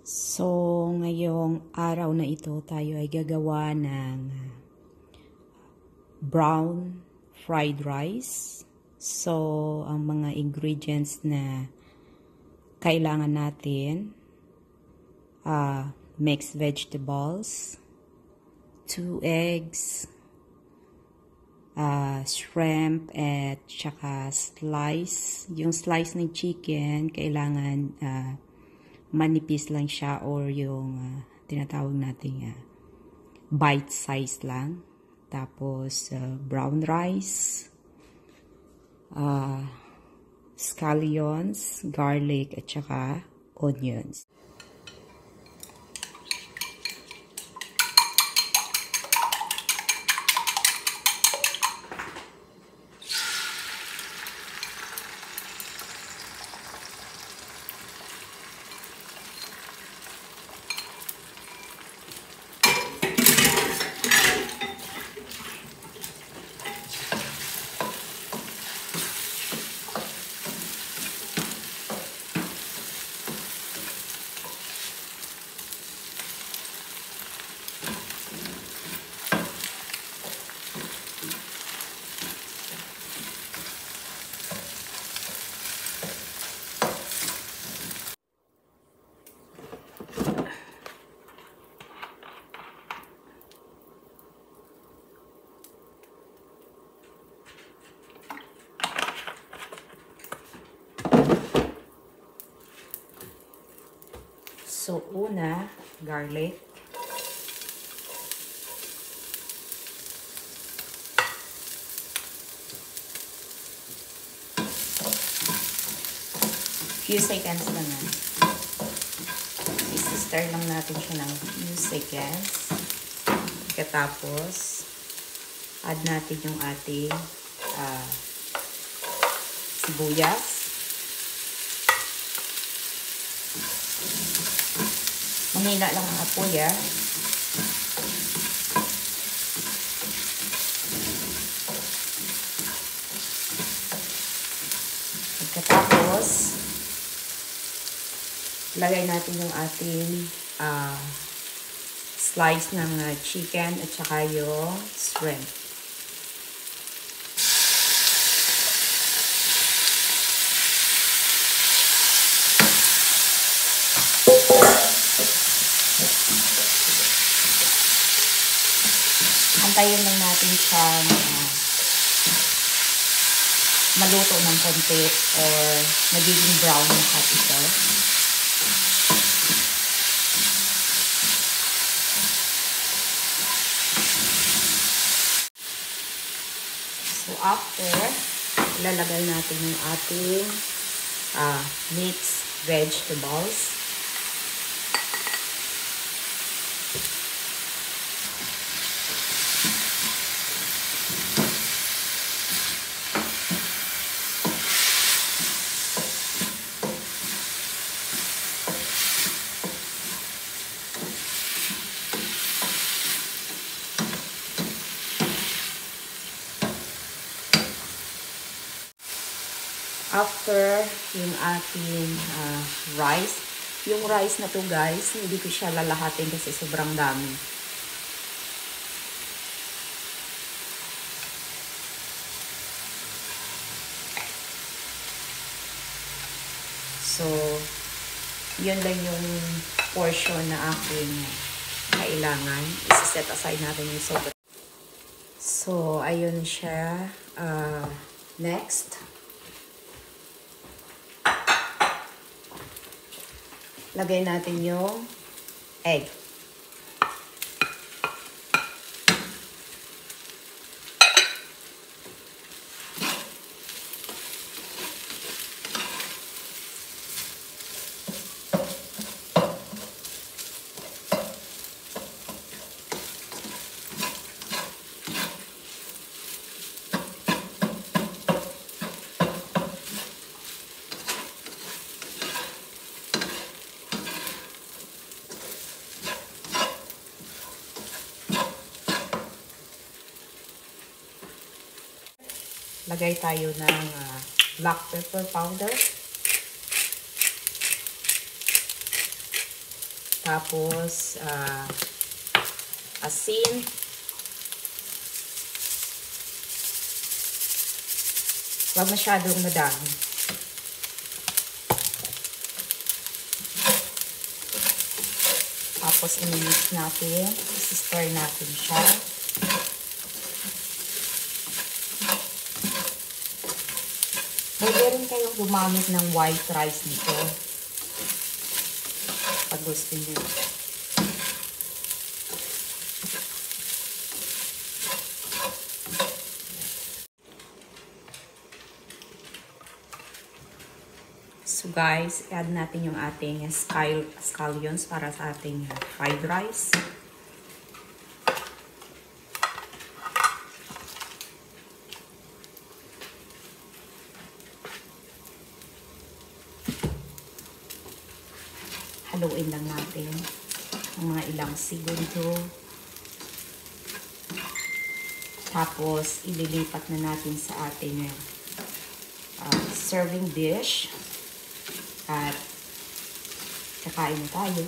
So, ngayong araw na ito tayo ay gagawa ng brown fried rice. So, ang mga ingredients na kailangan natin, mixed vegetables, 2 eggs, shrimp at saka slice. Yung slice ng chicken, kailangan manipis lang siya or yung tinatawag nating bite size lang. Tapos brown rice, scallions, garlic at saka onions. So, una, garlic. Few seconds lang na. I-stir lang natin siya ng few seconds. Pagkatapos, add natin yung ating sibuyas. Mahina lang ang apoy, Pagkatapos, lagay natin yung ating slice ng chicken at saka yung shrimp. Antayin lang natin siyang maluto ng konti or magiging brown na cut ito. So after, ilalagay natin yung ating mixed vegetables. After yung ating rice, yung rice na to guys, hindi ko siya lalahatin kasi sobrang dami. So, yun lang yung portion na aking kailangan. Isa-set aside natin yung sobra. So, ayun siya. Next. Lagay natin yung egg. Lagay tayo ng black pepper powder. Tapos, asin. Huwag masyadong madami. Tapos, i-mix natin. I-stir natin siya. Pwede rin kayong gumamit ng white rice nito. Pag gusto nyo. So guys, add natin yung ating scallions para sa ating fried rice. Haluin lang natin ng mga ilang segundo. Tapos, ililipat na natin sa ating serving dish. At kakain na tayo.